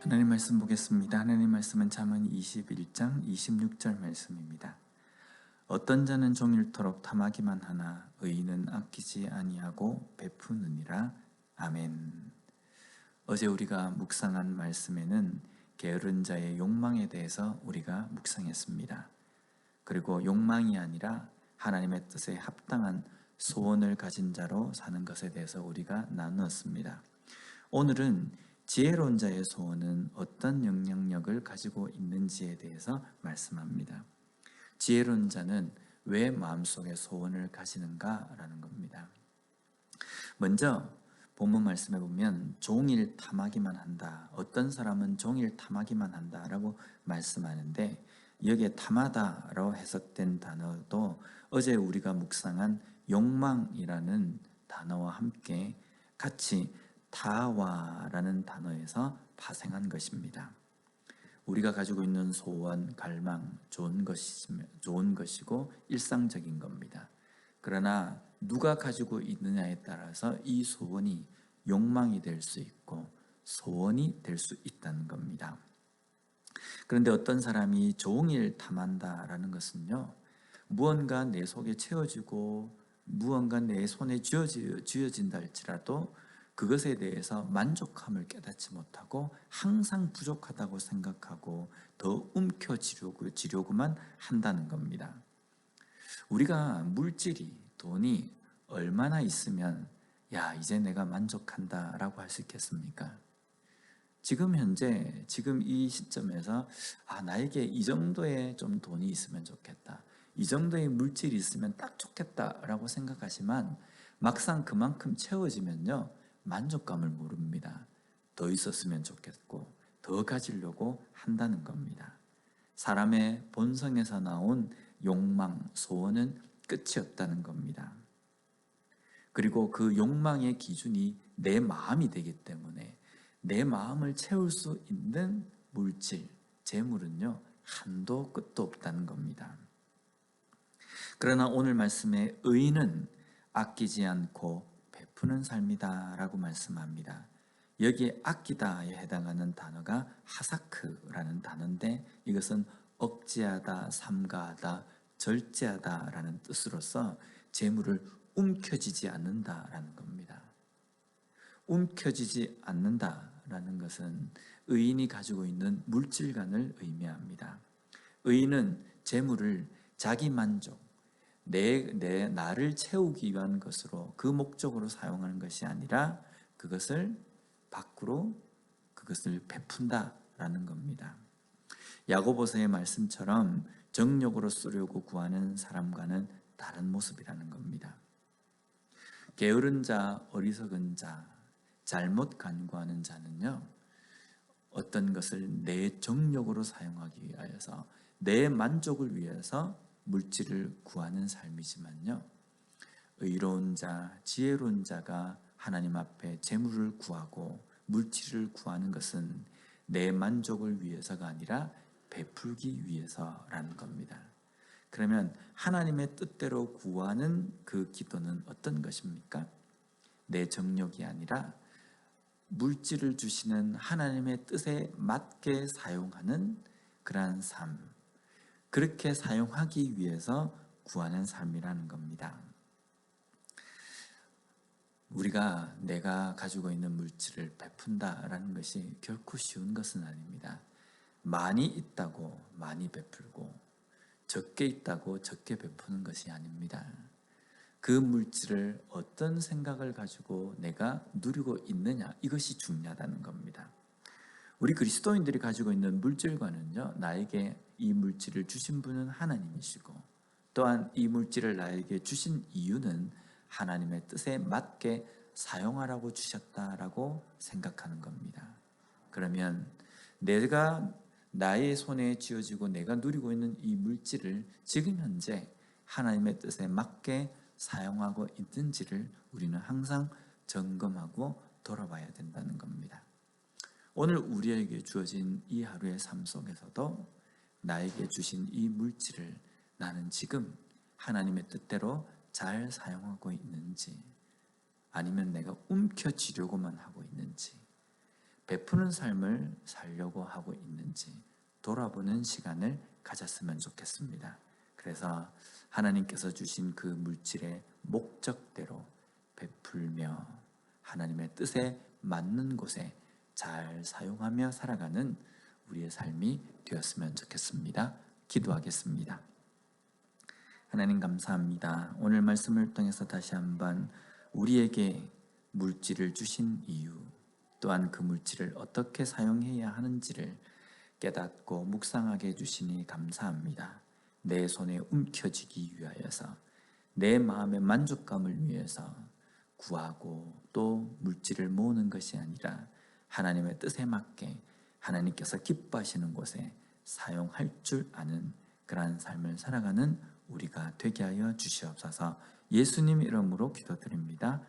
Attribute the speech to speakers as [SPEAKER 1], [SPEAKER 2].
[SPEAKER 1] 하나님 말씀 보겠습니다. 하나님 말씀은 잠언 21장 26절 말씀입니다. 어떤 자는 종일토록 탐하기만 하나 의인은 아끼지 아니하고 베푸느니라. 아멘. 어제 우리가 묵상한 말씀에는 게으른 자의 욕망에 대해서 우리가 묵상했습니다. 그리고 욕망이 아니라 하나님의 뜻에 합당한 소원을 가진 자로 사는 것에 대해서 우리가 나누었습니다. 오늘은 지혜로운 자의 소원은 어떤 영향력을 가지고 있는지에 대해서 말씀합니다. 지혜로운 자는 왜 마음속에 소원을 가지는가라는 겁니다. 먼저 본문 말씀에 보면 종일 탐하기만 한다. 어떤 사람은 종일 탐하기만 한다라고 말씀하는데 여기에 탐하다라고 해석된 단어도 어제 우리가 묵상한 욕망이라는 단어와 함께 같이 타와라는 단어에서 파생한 것입니다. 우리가 가지고 있는 소원, 갈망, 좋은 것이고 일상적인 겁니다. 그러나 누가 가지고 있느냐에 따라서 이 소원이 욕망이 될 수 있고 소원이 될 수 있다는 겁니다. 그런데 어떤 사람이 종일 탐한다라는 것은요, 무언가 내 속에 채워지고 무언가 내 손에 쥐어진다 할지라도 그것에 대해서 만족함을 깨닫지 못하고 항상 부족하다고 생각하고 더 움켜쥐려고만 한다는 겁니다. 우리가 물질이, 돈이 얼마나 있으면 야, 이제 내가 만족한다 라고 할 수 있겠습니까? 지금 현재, 지금 이 시점에서 나에게 이 정도의 좀 돈이 있으면 좋겠다, 이 정도의 물질이 있으면 딱 좋겠다 라고 생각하지만 막상 그만큼 채워지면요, 만족감을 모릅니다. 더 있었으면 좋겠고 더 가지려고 한다는 겁니다. 사람의 본성에서 나온 욕망, 소원은 끝이 없다는 겁니다. 그리고 그 욕망의 기준이 내 마음이 되기 때문에 내 마음을 채울 수 있는 물질, 재물은요, 한도 끝도 없다는 겁니다. 그러나 오늘 말씀에 의인은 아끼지 않고 베푸는 삶이다 라고 말씀합니다. 여기에 아끼다에 해당하는 단어가 하사크라는 단어인데 이것은 억제하다, 삼가하다, 절제하다 라는 뜻으로서 재물을 움켜쥐지 않는다라는 겁니다. 움켜쥐지 않는다라는 것은 의인이 가지고 있는 물질관을 의미합니다. 의인은 재물을 자기 만족, 나를 채우기 위한 것으로 그 목적으로 사용하는 것이 아니라 그것을 밖으로 그것을 베푼다라는 겁니다. 야고보서의 말씀처럼 정욕으로 쓰려고 구하는 사람과는 다른 모습이라는 겁니다. 게으른 자, 어리석은 자, 잘못 간구하는 자는요, 어떤 것을 내 정욕으로 사용하기 위하여서 내 만족을 위해서 물질을 구하는 삶이지만요, 의로운 자, 지혜로운 자가 하나님 앞에 재물을 구하고 물질을 구하는 것은 내 만족을 위해서가 아니라 베풀기 위해서라는 겁니다. 그러면 하나님의 뜻대로 구하는 그 기도는 어떤 것입니까? 내 정욕이 아니라 물질을 주시는 하나님의 뜻에 맞게 사용하는 그러한 삶, 그렇게 사용하기 위해서 구하는 삶이라는 겁니다. 우리가 내가 가지고 있는 물질을 베푼다라는 것이 결코 쉬운 것은 아닙니다. 많이 있다고 많이 베풀고 적게 있다고 적게 베푸는 것이 아닙니다. 그 물질을 어떤 생각을 가지고 내가 누리고 있느냐, 이것이 중요하다는 겁니다. 우리 그리스도인들이 가지고 있는 물질과는요, 나에게 이 물질을 주신 분은 하나님이시고 또한 이 물질을 나에게 주신 이유는 하나님의 뜻에 맞게 사용하라고 주셨다라고 생각하는 겁니다. 그러면 내가 나의 손에 쥐어지고 내가 누리고 있는 이 물질을 지금 현재 하나님의 뜻에 맞게 사용하고 있는지를 우리는 항상 점검하고 돌아봐야 된다는 겁니다. 오늘 우리에게 주어진 이 하루의 삶 속에서도 나에게 주신 이 물질을 나는 지금 하나님의 뜻대로 잘 사용하고 있는지, 아니면 내가 움켜쥐려고만 하고 있는지, 베푸는 삶을 살려고 하고 있는지 돌아보는 시간을 가졌으면 좋겠습니다. 그래서 하나님께서 주신 그 물질의 목적대로 베풀며 하나님의 뜻에 맞는 곳에 잘 사용하며 살아가는 우리의 삶이 되었으면 좋겠습니다. 기도하겠습니다. 하나님 감사합니다. 오늘 말씀을 통해서 다시 한번 우리에게 물질을 주신 이유, 또한 그 물질을 어떻게 사용해야 하는지를 깨닫고 묵상하게 해주시니 감사합니다. 내 손에 움켜쥐기 위하여서, 내 마음의 만족감을 위해서 구하고 또 물질을 모으는 것이 아니라 하나님의 뜻에 맞게 하나님께서 기뻐하시는 곳에 사용할 줄 아는 그러한 삶을 살아가는 우리가 되게 하여 주시옵소서. 예수님 이름으로 기도드립니다.